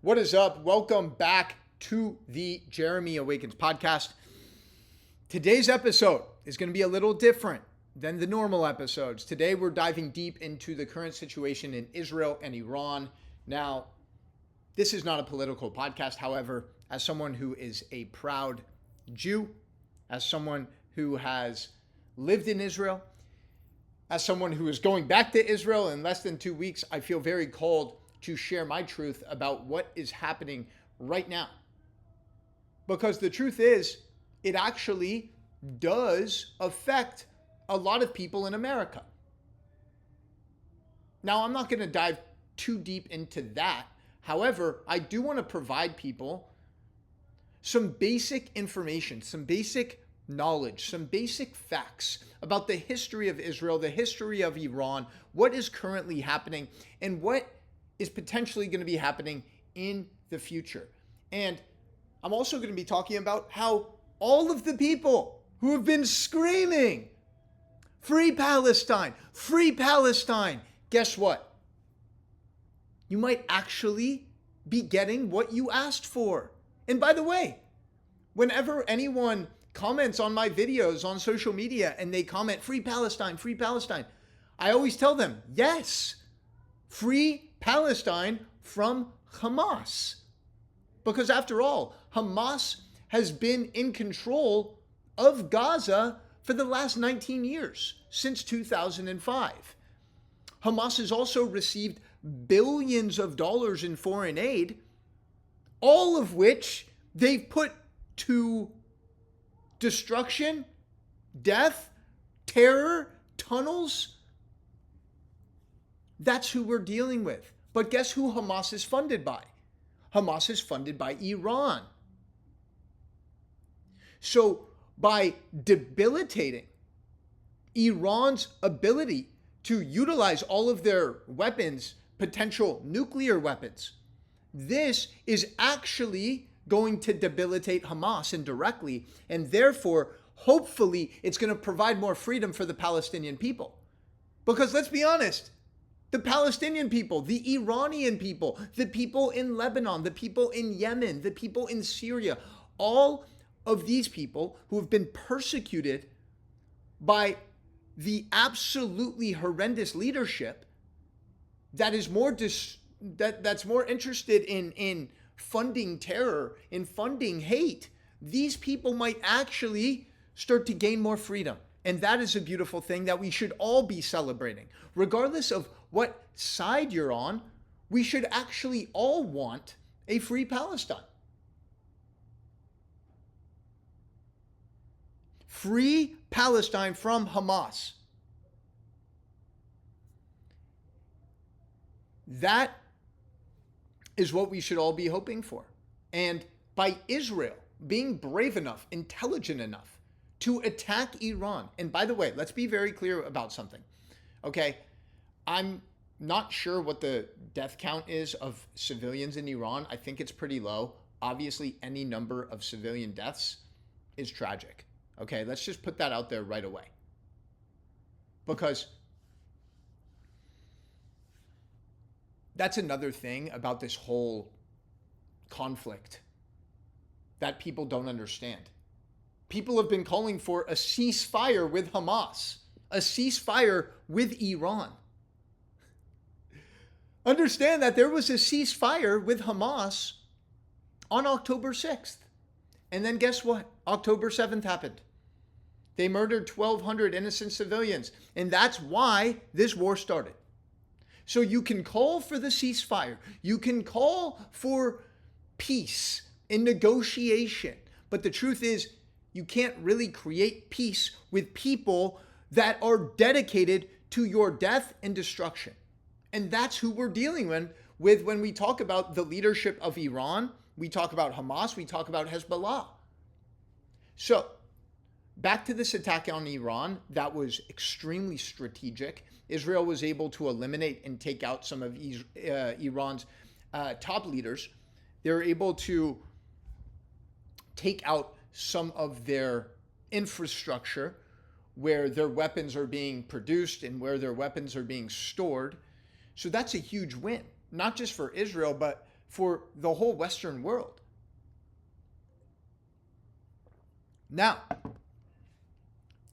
What is up? Welcome back to the Jeremy Awakens podcast. Today's episode is going to be a little different than the normal episodes. Today, we're diving deep into the current situation in Israel and Iran. Now, this is not a political podcast. However, as someone who is a proud Jew, as someone who has lived in Israel, as someone who is going back to Israel in less than 2 weeks, I feel very called to share my truth about what is happening right now. Because the truth is, it actually does affect a lot of people in America. Now, I'm not going to dive too deep into that. However, I do want to provide people some basic information, some basic knowledge, some basic facts about the history of Israel, the history of Iran, what is currently happening, and what is potentially going to be happening in the future. And I'm also going to be talking about how all of the people who have been screaming, free Palestine, guess what? You might actually be getting what you asked for. And by the way, whenever anyone comments on my videos on social media and they comment, free Palestine, I always tell them, yes, free Palestine from Hamas. Because after all, Hamas has been in control of Gaza for the last 19 years, since 2005. Hamas has also received billions of dollars in foreign aid, all of which they've put to destruction, death, terror, tunnels. That's who we're dealing with. But guess who Hamas is funded by? Hamas is funded by Iran. So by debilitating Iran's ability to utilize all of their weapons, potential nuclear weapons, this is actually going to debilitate Hamas indirectly, and therefore, hopefully, it's going to provide more freedom for the Palestinian people. Because let's be honest, the Palestinian people, the Iranian people, the people in Lebanon, the people in Yemen, the people in Syria, all of these people who have been persecuted by the absolutely horrendous leadership that is that's more interested in funding terror, in funding hate, these people might actually start to gain more freedom. And that is a beautiful thing that we should all be celebrating. Regardless of what side you're on, we should actually all want a free Palestine. Free Palestine from Hamas. That is what we should all be hoping for. And by Israel being brave enough, intelligent enough to attack Iran. And by the way, let's be very clear about something. Okay, I'm not sure what the death count is of civilians in Iran. I think it's pretty low. Obviously, any number of civilian deaths is tragic. Okay, let's just put that out there right away. Because that's another thing about this whole conflict that people don't understand. People have been calling for a ceasefire with Hamas, a ceasefire with Iran. Understand that there was a ceasefire with Hamas on October 6th. And then guess what? October 7th happened. They murdered 1,200 innocent civilians. And that's why this war started. So you can call for the ceasefire. You can call for peace and negotiation. But the truth is, you can't really create peace with people that are dedicated to your death and destruction. And that's who we're dealing with when we talk about the leadership of Iran. We talk about Hamas. We talk about Hezbollah. So back to this attack on Iran, that was extremely strategic. Israel was able to eliminate and take out some of Iran's top leaders. They were able to take out some of their infrastructure where their weapons are being produced and where their weapons are being stored. So that's a huge win, not just for Israel, but for the whole Western world. Now,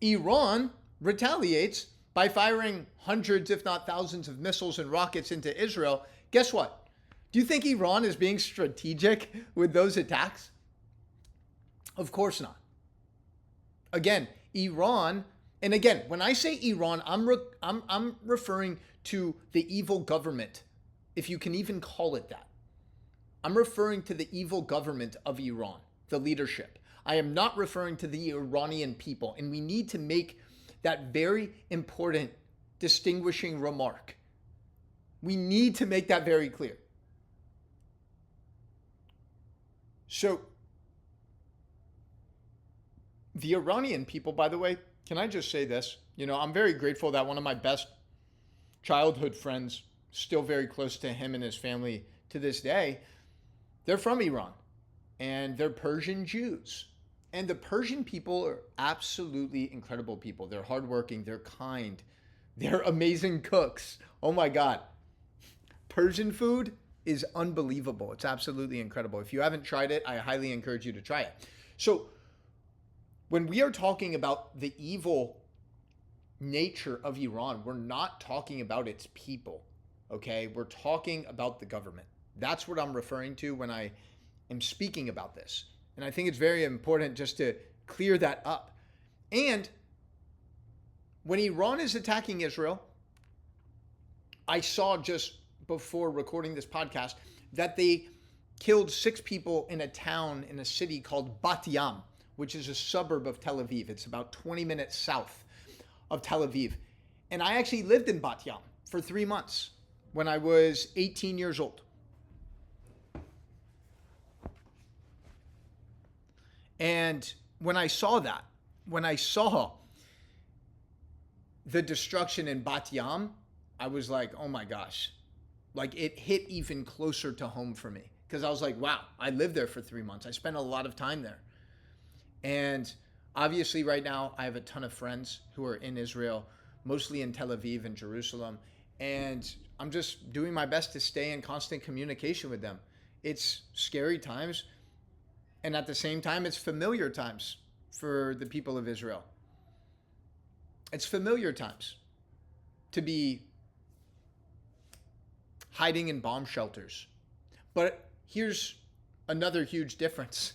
Iran retaliates by firing hundreds, if not thousands, of missiles and rockets into Israel. Guess what? Do you think Iran is being strategic with those attacks? Of course not. Again, Iran, and again, when I say Iran, I'm referring to the evil government, if you can even call it that. I'm referring to the evil government of Iran, the leadership. I am not referring to the Iranian people, and we need to make that very important distinguishing remark. We need to make that very clear. So, the Iranian people, by the way, can I just say this? You know, I'm very grateful that one of my best childhood friends, still very close to him and his family to this day, they're from Iran, and they're Persian Jews. And the Persian people are absolutely incredible people. They're hardworking, they're kind, they're amazing cooks. Oh my God. Persian food is unbelievable. It's absolutely incredible. If you haven't tried it, I highly encourage you to try it. So, when we are talking about the evil nature of Iran, we're not talking about its people, okay? We're talking about the government. That's what I'm referring to when I am speaking about this. And I think it's very important just to clear that up. And when Iran is attacking Israel, I saw just before recording this podcast that they killed 6 people in a town in a city called Bat Yam, which is a suburb of Tel Aviv. It's about 20 minutes south of Tel Aviv. And I actually lived in Bat Yam for 3 months when I was 18 years old. And when I saw that, when I saw the destruction in Bat Yam, I was like, oh my gosh. Like, it hit even closer to home for me. Because I was like, wow, I lived there for 3 months. I spent a lot of time there. And obviously right now I have a ton of friends who are in Israel, mostly in Tel Aviv and Jerusalem. And I'm just doing my best to stay in constant communication with them. It's scary times. And at the same time, it's familiar times for the people of Israel. It's familiar times to be hiding in bomb shelters. But here's another huge difference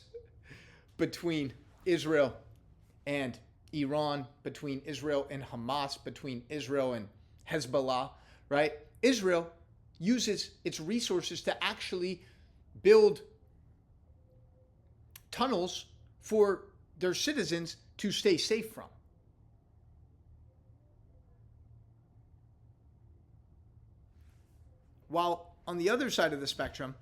between Israel and Iran, between Israel and Hamas, between Israel and Hezbollah, right? Israel uses its resources to actually build tunnels for their citizens to stay safe from. While on the other side of the spectrum,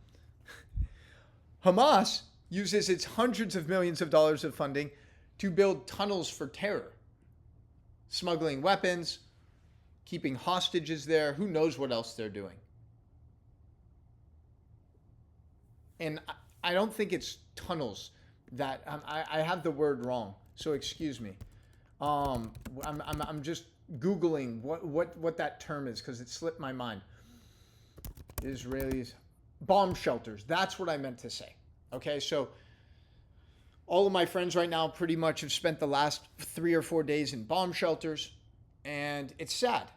Hamas uses its hundreds of millions of dollars of funding to build tunnels for terror, smuggling weapons, keeping hostages there. Who knows what else they're doing? And I don't think it's tunnels that I have the word wrong, so excuse me. I'm just Googling what that term is because it slipped my mind. Israelis, bomb shelters. That's what I meant to say. Okay, so all of my friends right now pretty much have spent the last 3 or 4 days in bomb shelters, and it's sad.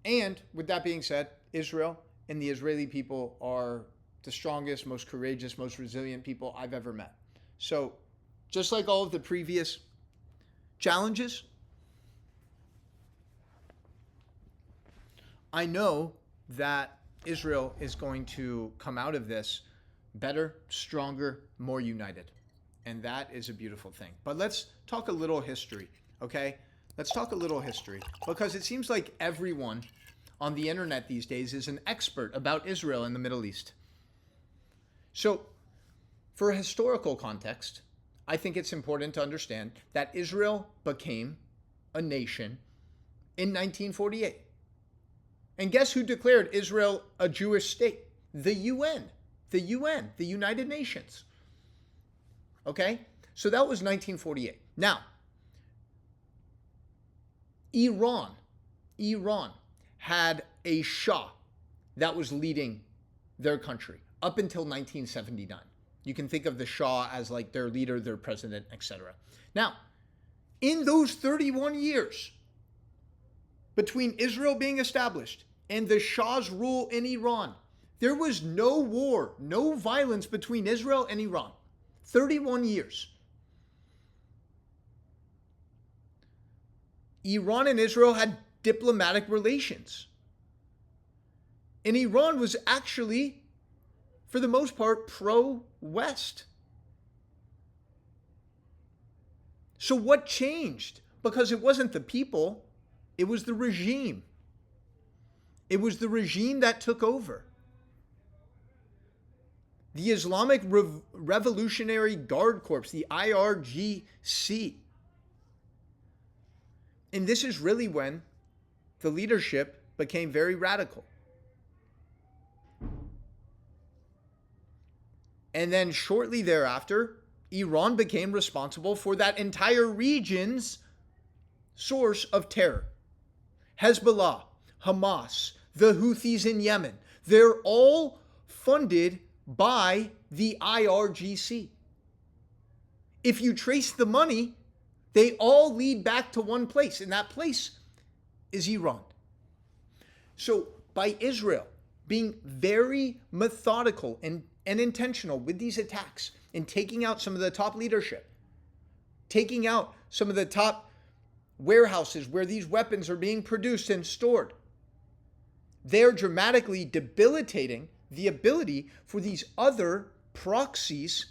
And with that being said, Israel and the Israeli people are the strongest, most courageous, most resilient people I've ever met. So just like all of the previous challenges, I know that Israel is going to come out of this better, stronger, more united. And that is a beautiful thing. But let's talk a little history, okay? Let's talk a little history because it seems like everyone on the internet these days is an expert about Israel and the Middle East. So, for a historical context, I think it's important to understand that Israel became a nation in 1948. And guess who declared Israel a Jewish state? The UN. The UN, the United Nations. Okay? So that was 1948. Now, Iran had a Shah that was leading their country, up until 1979. You can think of the Shah as like their leader, their president, etc. Now, in those 31 years between Israel being established and the Shah's rule in Iran, there was no war, no violence between Israel and Iran. 31 years. Iran and Israel had diplomatic relations. And Iran was actually, for the most part, pro-West. So what changed? Because it wasn't the people, it was the regime. It was the regime that took over. The Islamic Revolutionary Guard Corps, the IRGC. And this is really when the leadership became very radical. And then shortly thereafter, Iran became responsible for that entire region's source of terror. Hezbollah, Hamas, the Houthis in Yemen, they're all funded by the IRGC. If you trace the money, they all lead back to one place, and that place is Iran. So by Israel being very methodical and intentional with these attacks and taking out some of the top leadership, taking out some of the top warehouses where these weapons are being produced and stored, they're dramatically debilitating the ability for these other proxies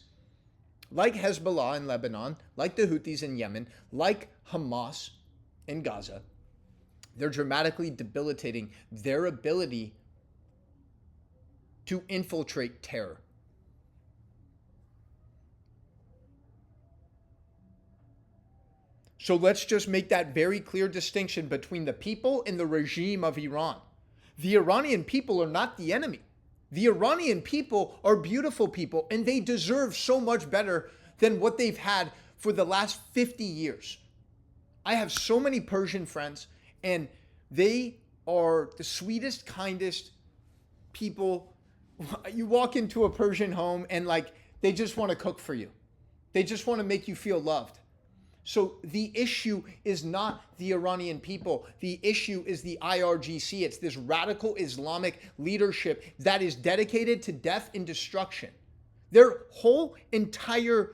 like Hezbollah in Lebanon, like the Houthis in Yemen, like Hamas in Gaza. They're dramatically debilitating their ability to infiltrate terror. So let's just make that very clear distinction between the people and the regime of Iran. The Iranian people are not the enemy. The Iranian people are beautiful people, and they deserve so much better than what they've had for the last 50 years. I have so many Persian friends, and they are the sweetest, kindest people. You walk into a Persian home and like they just want to cook for you. They just want to make you feel loved. So the issue is not the Iranian people. The issue is the IRGC. It's this radical Islamic leadership that is dedicated to death and destruction. Their whole entire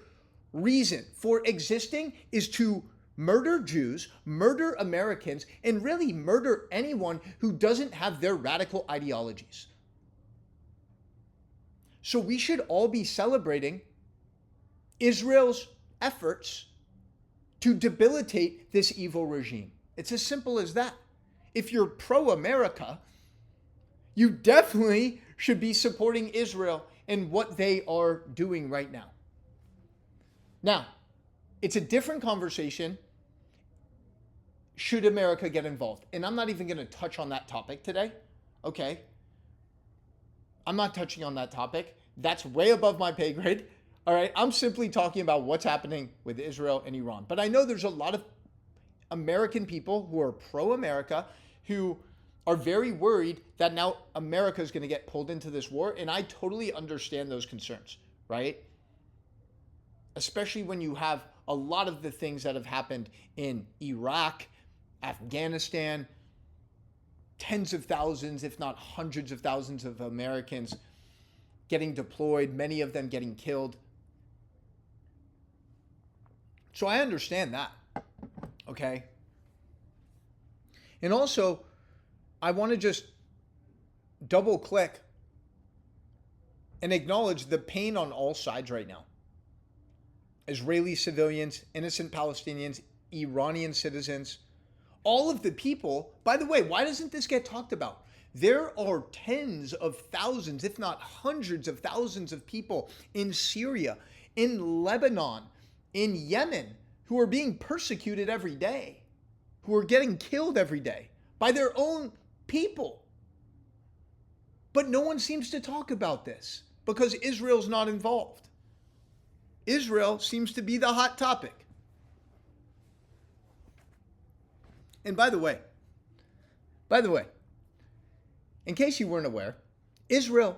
reason for existing is to murder Jews, murder Americans, and really murder anyone who doesn't have their radical ideologies. So we should all be celebrating Israel's efforts to debilitate this evil regime. It's as simple as that. If you're pro-America, you definitely should be supporting Israel and what they are doing right now. Now, it's a different conversation. Should America get involved? And I'm not even going to touch on that topic today. Okay? I'm not touching on that topic. That's way above my pay grade. All right, I'm simply talking about what's happening with Israel and Iran. But I know there's a lot of American people who are pro-America who are very worried that now America is going to get pulled into this war. And I totally understand those concerns, right? Especially when you have a lot of the things that have happened in Iraq, Afghanistan, tens of thousands, if not hundreds of thousands of Americans getting deployed, many of them getting killed. So I understand that, okay? And also, I want to just double click and acknowledge the pain on all sides right now. Israeli civilians, innocent Palestinians, Iranian citizens, all of the people. By the way, why doesn't this get talked about? There are tens of thousands, if not hundreds of thousands of people in Syria, in Lebanon, in Yemen, who are being persecuted every day, who are getting killed every day by their own people. But no one seems to talk about this because Israel's not involved. Israel seems to be the hot topic. And by the way, in case you weren't aware, Israel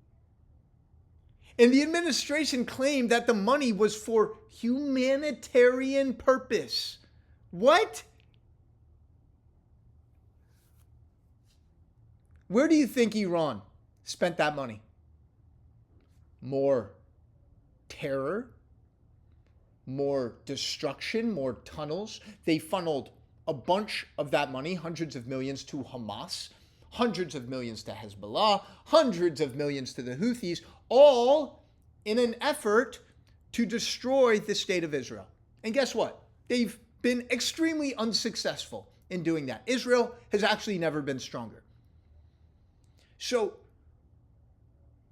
And the administration claimed that the money was for humanitarian purpose. What? Where do you think Iran spent that money? More terror, more destruction, more tunnels. They funneled a bunch of that money, hundreds of millions, to Hamas, hundreds of millions to Hezbollah, hundreds of millions to the Houthis, all in an effort to destroy the state of Israel. And guess what? They've been extremely unsuccessful in doing that. Israel has actually never been stronger. So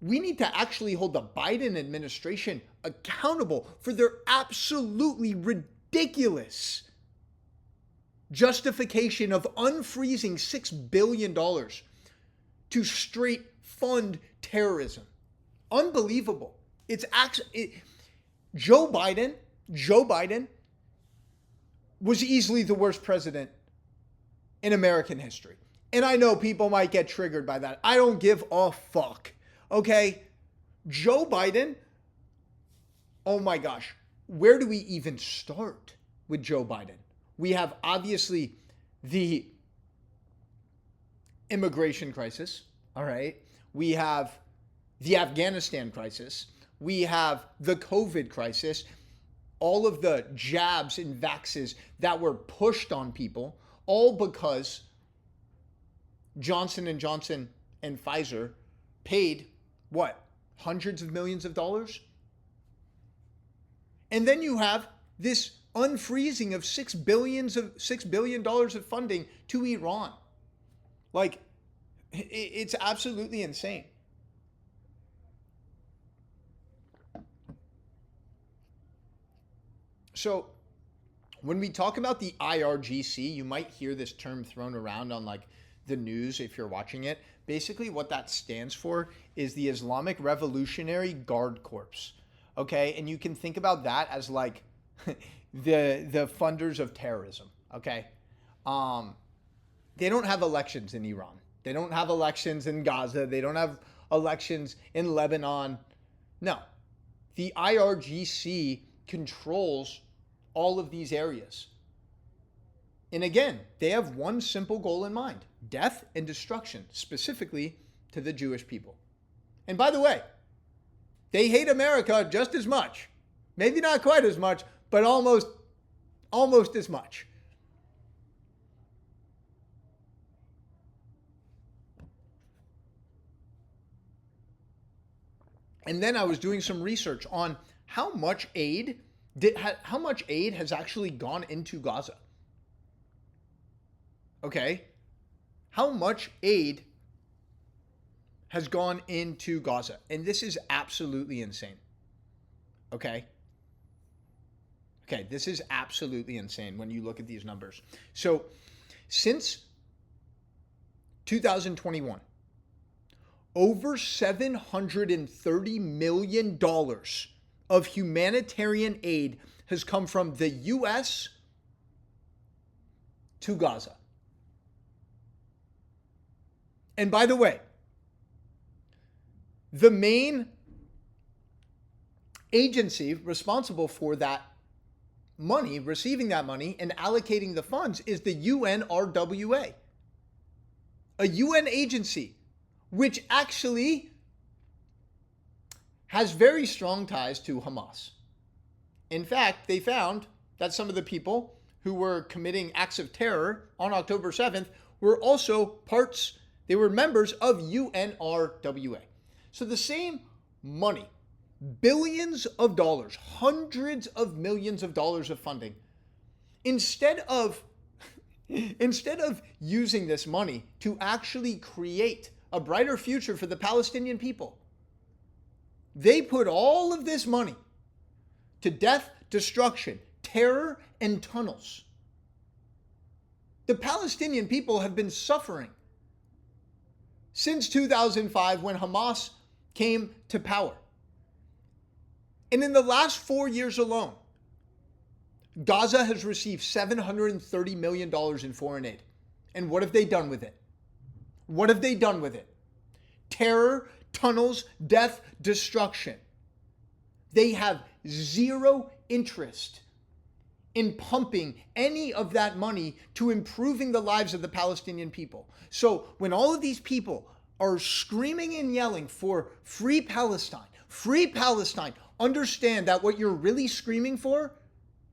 we need to actually hold the Biden administration accountable for their absolutely ridiculous justification of unfreezing $6 billion to straight fund terrorism. Unbelievable. It's actually Joe Biden was easily the worst president in American history. And I know people might get triggered by that. I don't give a fuck. Okay? Joe Biden, oh my gosh, where do we even start with Joe Biden? We have obviously the immigration crisis, all right? We have the Afghanistan crisis. We have the COVID crisis. All of the jabs and vaxes that were pushed on people, all because Johnson & Johnson and Pfizer paid, what, hundreds of millions of dollars? And then you have this unfreezing of $6 billion of funding to Iran. Like, it's absolutely insane. So when we talk about the IRGC, you might hear this term thrown around on like the news if you're watching it. Basically what that stands for is the Islamic Revolutionary Guard Corps. Okay? And you can think about that as like the funders of terrorism. Okay? They don't have elections in Iran. They don't have elections in Gaza. They don't have elections in Lebanon. No. The IRGC controls all of these areas. And again, they have one simple goal in mind: death and destruction, specifically to the Jewish people. And by the way, they hate America just as much. Maybe not quite as much, but almost as much. And then I was doing some research on how much aid has actually gone into Gaza. Okay? How much aid has gone into Gaza? And this is absolutely insane. Okay? Okay, this is absolutely insane when you look at these numbers. So, since 2021, over $730 million of humanitarian aid has come from the U.S. to Gaza. And by the way, the main agency responsible for that money, receiving that money and allocating the funds is the UNRWA, a UN agency which actually has very strong ties to Hamas. In fact, they found that some of the people who were committing acts of terror on October 7th were also they were members of UNRWA. So the same money, billions of dollars, hundreds of millions of dollars of funding, instead of using this money to actually create a brighter future for the Palestinian people, they put all of this money to death, destruction, terror, and tunnels. The Palestinian people have been suffering since 2005 when Hamas came to power. And in the last 4 years alone, Gaza has received $730 million in foreign aid. And what have they done with it? What have they done with it? Terror, tunnels, death, destruction. They have zero interest in pumping any of that money to improving the lives of the Palestinian people. So when all of these people are screaming and yelling for free Palestine, understand that what you're really screaming for,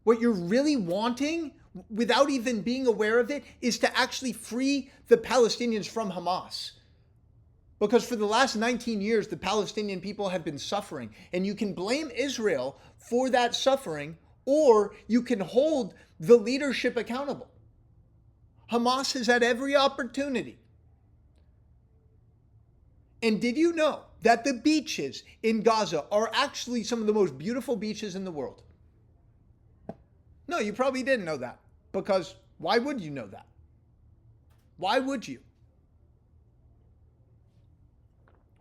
what you're really wanting, without even being aware of it, is to actually free the Palestinians from Hamas. Because for the last 19 years, the Palestinian people have been suffering. And you can blame Israel for that suffering, or you can hold the leadership accountable. Hamas has had every opportunity. And did you know that the beaches in Gaza are actually some of the most beautiful beaches in the world? No, you probably didn't know that. Because why would you know that? Why would you?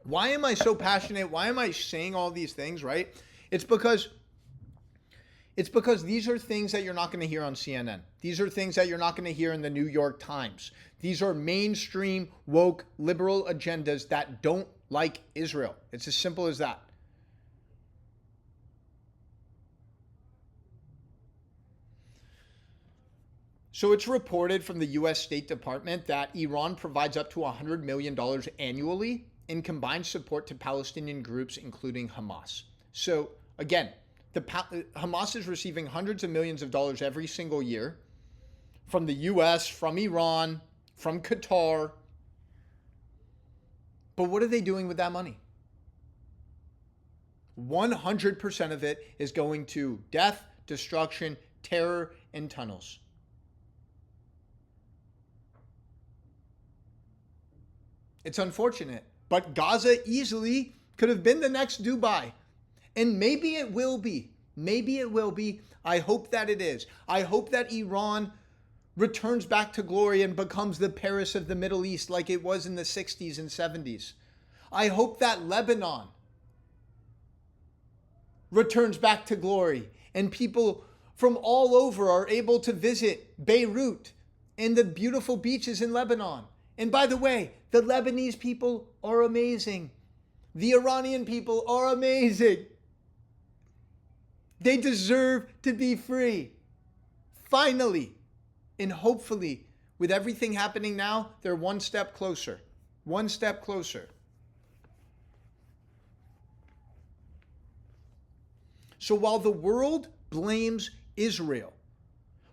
Why am I so passionate? Why am I saying all these things, right? It's because these are things that you're not going to hear on CNN. These are things that you're not going to hear in the New York Times. These are mainstream, woke, liberal agendas that don't like Israel. It's as simple as that. So it's reported from the U.S. State Department that Iran provides up to $100 million annually in combined support to Palestinian groups, including Hamas. So again, Hamas is receiving hundreds of millions of dollars every single year from the U.S., from Iran, from Qatar. But what are they doing with that money? 100% of it is going to death, destruction, terror, and tunnels. It's unfortunate, but Gaza easily could have been the next Dubai. And maybe it will be. Maybe it will be. I hope that it is. I hope that Iran returns back to glory and becomes the Paris of the Middle East like it was in the 60s and 70s. I hope that Lebanon returns back to glory and people from all over are able to visit Beirut and the beautiful beaches in Lebanon. And by the way, the Lebanese people are amazing. The Iranian people are amazing. They deserve to be free. Finally, and hopefully, with everything happening now, they're one step closer. One step closer. So while the world blames Israel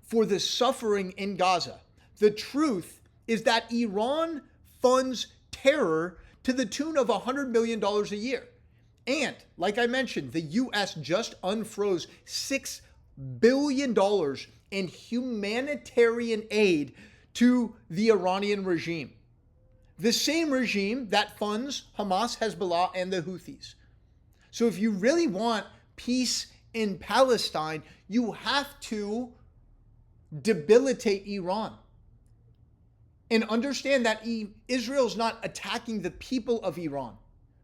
for the suffering in Gaza, the truth is that Iran funds terror to the tune of $100 million a year. And, like I mentioned, the U.S. just unfroze $6 billion in humanitarian aid to the Iranian regime. The same regime that funds Hamas, Hezbollah, and the Houthis. So if you really want peace in Palestine, you have to debilitate Iran. And understand that Israel's not attacking the people of Iran.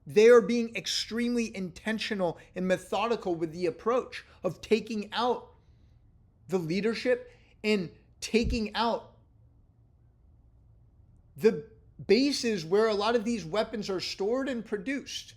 They are being extremely intentional and methodical with the approach of taking out the leadership and taking out the bases where a lot of these weapons are stored and produced.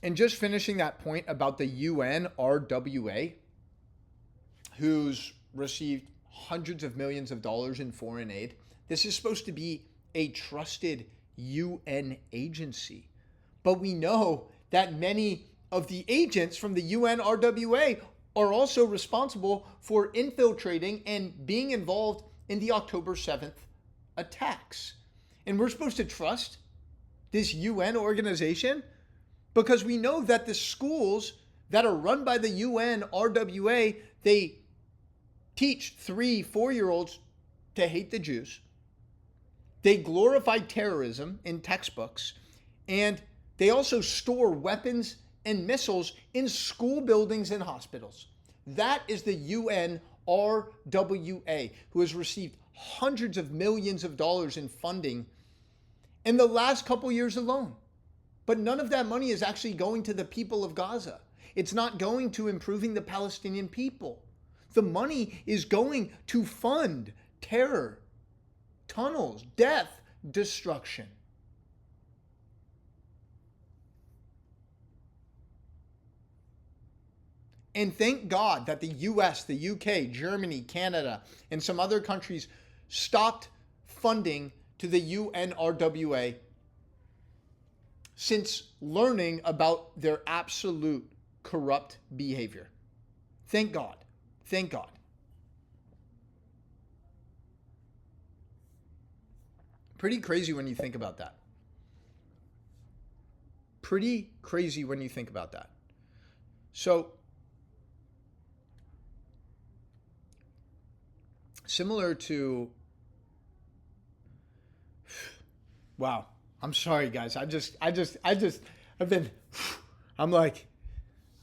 And just finishing that point about the UNRWA, who's received hundreds of millions of dollars in foreign aid. This is supposed to be a trusted UN agency. But we know that many of the agents from the UNRWA are also responsible for infiltrating and being involved in the October 7th attacks. And we're supposed to trust this UN organization because we know that the schools that are run by the UNRWA, they teach 3-4-year-olds to hate the Jews. They glorify terrorism in textbooks, and they also store weapons and missiles in school buildings and hospitals. That is the UNRWA, who has received hundreds of millions of dollars in funding in the last couple years alone. But none of that money is actually going to the people of Gaza. It's not going to improving the Palestinian people. The money is going to fund terror, tunnels, death, destruction. And thank God that the US, the UK, Germany, Canada, and some other countries stopped funding to the UNRWA since learning about their absolute corrupt behavior. Thank God. Thank God. Pretty crazy when you think about that. Pretty crazy when you think about that. So, similar to, wow, I'm sorry guys. I'm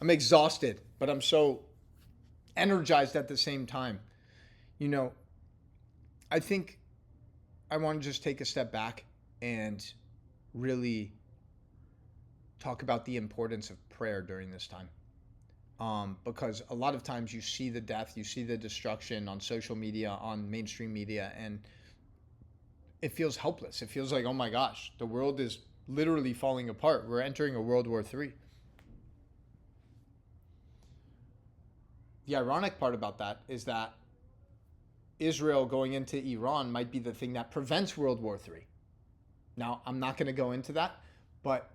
exhausted, but I'm so energized at the same time. You know, I think I want to just take a step back and really talk about the importance of prayer during this time. Because a lot of times you see the death, you see the destruction on social media, on mainstream media, and it feels helpless. It feels like, oh my gosh, the world is literally falling apart. We're entering a World War III. The ironic part about that is that Israel going into Iran might be the thing that prevents World War III. Now, I'm not going to go into that, but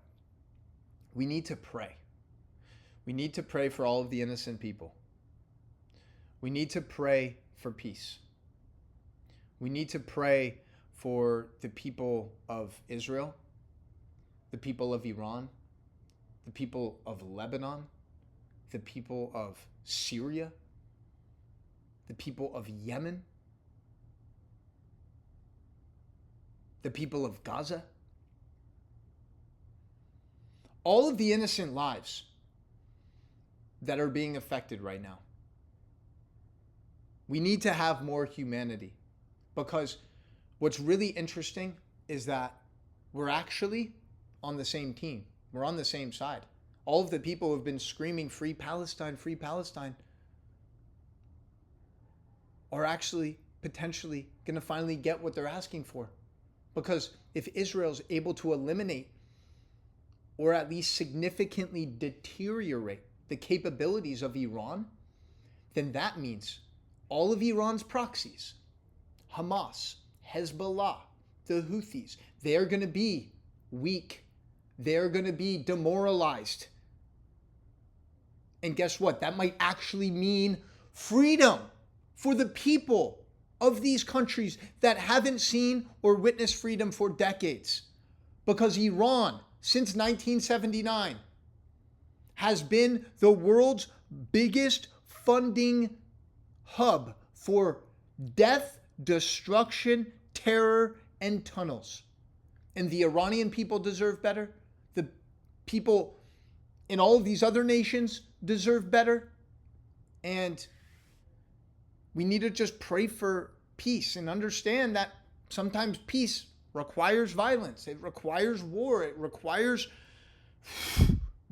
we need to pray. We need to pray for all of the innocent people. We need to pray for peace. We need to pray for the people of Israel, the people of Iran, the people of Lebanon, the people of Syria, the people of Yemen, the people of Gaza. All of the innocent lives that are being affected right now. We need to have more humanity, because what's really interesting is that we're actually on the same team. We're on the same side. All of the people who have been screaming free Palestine, are actually potentially going to finally get what they're asking for. Because if Israel's able to eliminate or at least significantly deteriorate the capabilities of Iran, then that means all of Iran's proxies, Hamas, Hezbollah, the Houthis, they're going to be weak. They're going to be demoralized. And guess what? That might actually mean freedom for the people of these countries that haven't seen or witnessed freedom for decades. Because Iran, since 1979, has been the world's biggest funding hub for death, destruction, terror, and tunnels. And the Iranian people deserve better. The people in all of these other nations deserve better. And we need to just pray for peace and understand that sometimes peace requires violence. It requires war. It requires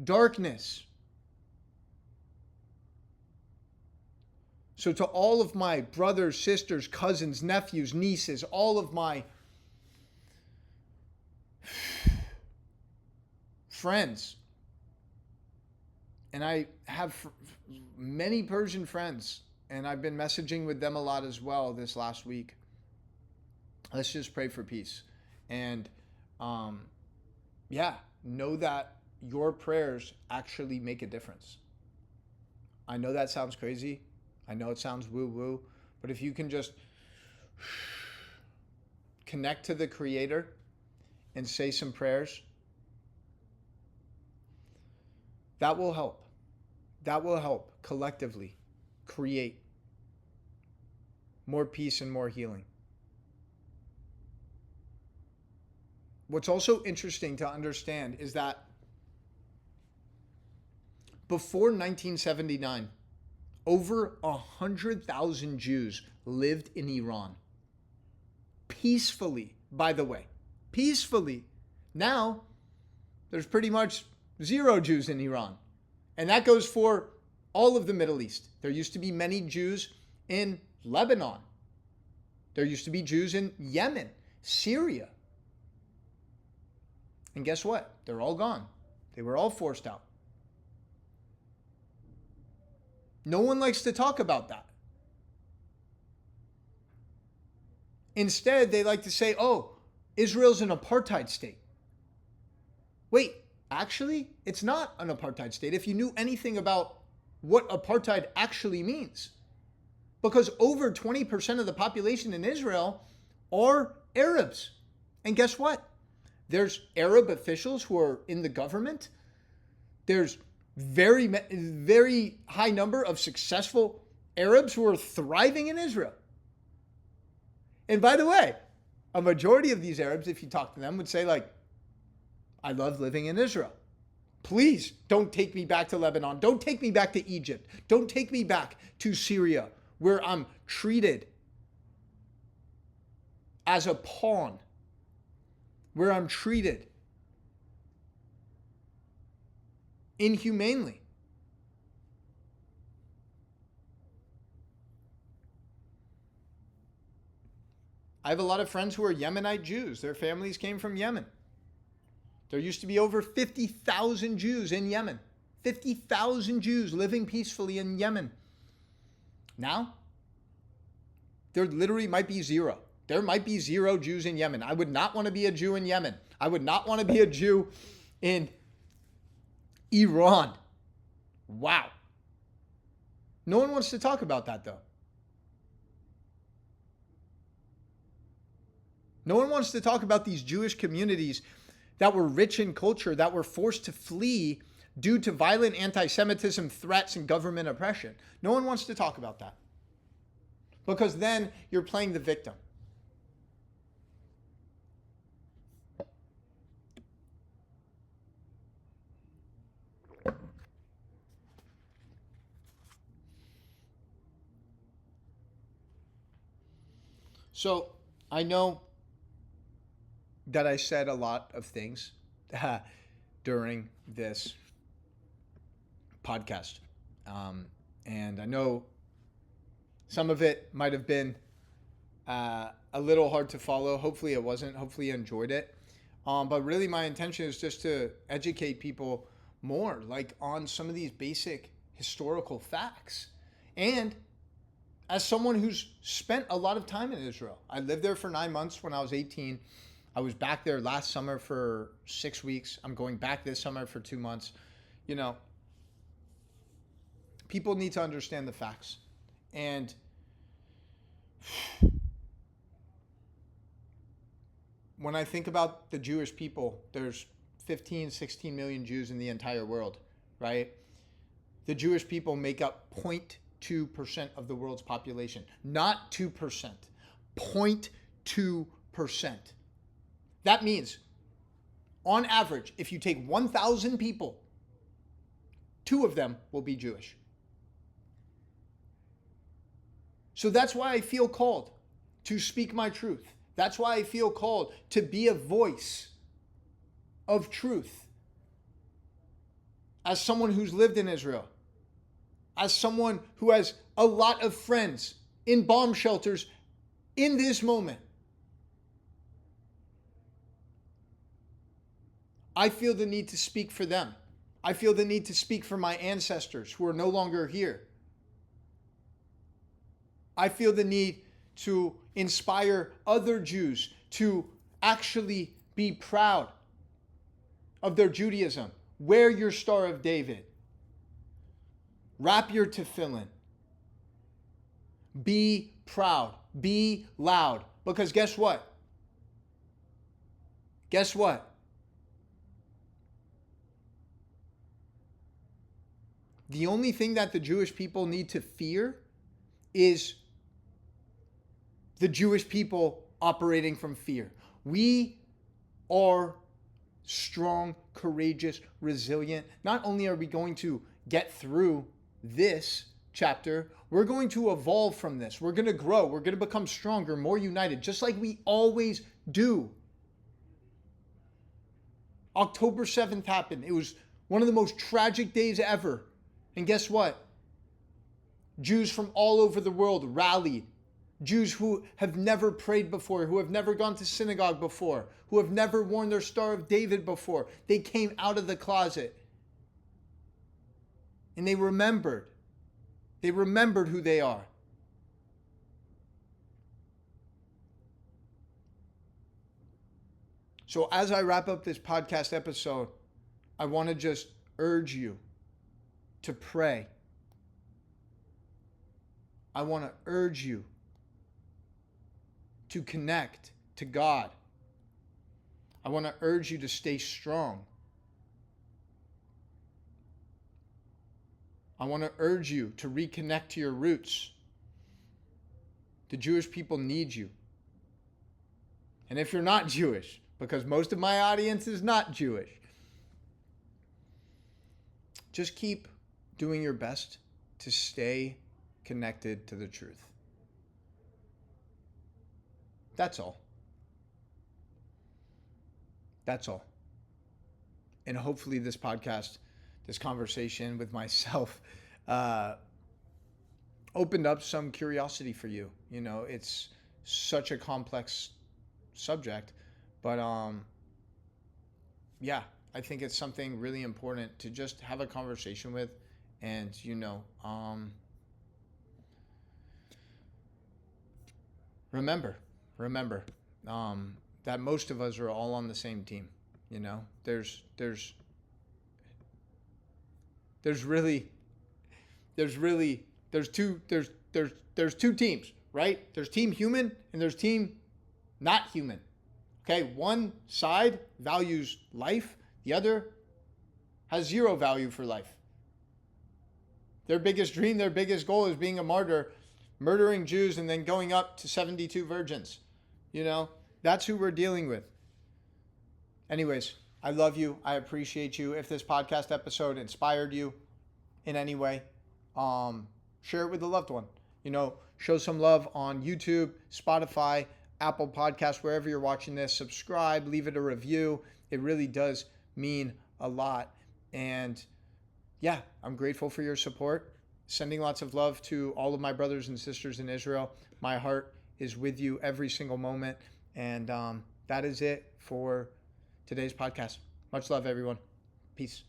darkness. So to all of my brothers, sisters, cousins, nephews, nieces, all of my friends, and I have many Persian friends, and I've been messaging with them a lot as well this last week. Let's just pray for peace. And know that your prayers actually make a difference. I know that sounds crazy. I know it sounds woo-woo. But if you can just connect to the Creator and say some prayers, that will help. That will help collectively create more peace and more healing. What's also interesting to understand is that before 1979, over 100,000 Jews lived in Iran. Peacefully, by the way. Peacefully. Now, there's pretty much zero Jews in Iran. And that goes for all of the Middle East. There used to be many Jews in Lebanon. There used to be Jews in Yemen, Syria. And guess what? They're all gone. They were all forced out. No one likes to talk about that. Instead, they like to say, oh, Israel's an apartheid state. Wait, actually, it's not an apartheid state if you knew anything about what apartheid actually means. Because over 20% of the population in Israel are Arabs. And guess what? There's Arab officials who are in the government. There's very high number of successful Arabs who are thriving in Israel. And by the way, a majority of these Arabs, if you talk to them, would say like, I love living in Israel. Please don't take me back to Lebanon. Don't take me back to Egypt. Don't take me back to Syria, where I'm treated as a pawn, where I'm treated inhumanely. I have a lot of friends who are Yemenite Jews. Their families came from Yemen. There used to be over 50,000 Jews in Yemen. 50,000 Jews living peacefully in Yemen. Now, there literally might be zero. There might be zero Jews in Yemen. I would not want to be a Jew in Yemen. I would not want to be a Jew in Iran. Wow. No one wants to talk about that, though. No one wants to talk about these Jewish communities that were rich in culture, that were forced to flee due to violent anti-Semitism, threats, and government oppression. No one wants to talk about that. Because then you're playing the victim. So I know that I said a lot of things during this podcast. And I know some of it might have been a little hard to follow. Hopefully it wasn't. Hopefully you enjoyed it. But really my intention is just to educate people more, like on some of these basic historical facts. And as someone who's spent a lot of time in Israel, I lived there for 9 months when I was 18. I was back there last summer for 6 weeks. I'm going back this summer for 2 months. You know, people need to understand the facts. And when I think about the Jewish people, there's 15, 16 million Jews in the entire world, right? The Jewish people make up 0.2% of the world's population. Not 2%. 0.2%. That means, on average, if you take 1,000 people, 2 of them will be Jewish. So that's why I feel called to speak my truth. That's why I feel called to be a voice of truth. As someone who's lived in Israel, as someone who has a lot of friends in bomb shelters in this moment, I feel the need to speak for them. I feel the need to speak for my ancestors who are no longer here. I feel the need to inspire other Jews to actually be proud of their Judaism. Wear your Star of David. Wrap your tefillin. Be proud. Be loud. Because guess what? Guess what? The only thing that the Jewish people need to fear is the Jewish people operating from fear. We are strong, courageous, resilient. Not only are we going to get through this chapter, we're going to evolve from this. We're going to grow. We're going to become stronger, more united, just like we always do. October 7th happened. It was One of the most tragic days ever. And guess what? Jews from all over the world rallied. Jews who have never prayed before, who have never gone to synagogue before, who have never worn their Star of David before. They came out of the closet. And they remembered. They remembered who they are. So as I wrap up this podcast episode, I want to just urge you to pray. I want to urge you to connect to God. I want to urge you to stay strong. I want to urge you to reconnect to your roots. The Jewish people need you. And if you're not Jewish, because most of my audience is not Jewish, just keep doing your best to stay connected to the truth. That's all. That's all. And hopefully this podcast, this conversation with myself, opened up some curiosity for you. You know, it's such a complex subject, but yeah, I think it's something really important to just have a conversation with. And, you know, remember that most of us are all on the same team. You know, there's two teams, right? There's team human and there's team not human. Okay, one side values life, the other has zero value for life. Their biggest dream, their biggest goal is being a martyr, murdering Jews and then going up to 72 virgins. You know, that's who we're dealing with. Anyways, I love you. I appreciate you. If this podcast episode inspired you in any way, share it with a loved one. You know, show some love on YouTube, Spotify, Apple Podcasts, wherever you're watching this. Subscribe, leave it a review. It really does mean a lot. And yeah, I'm grateful for your support. Sending lots of love to all of my brothers and sisters in Israel. My heart is with you every single moment. And that is it for today's podcast. Much love, everyone. Peace.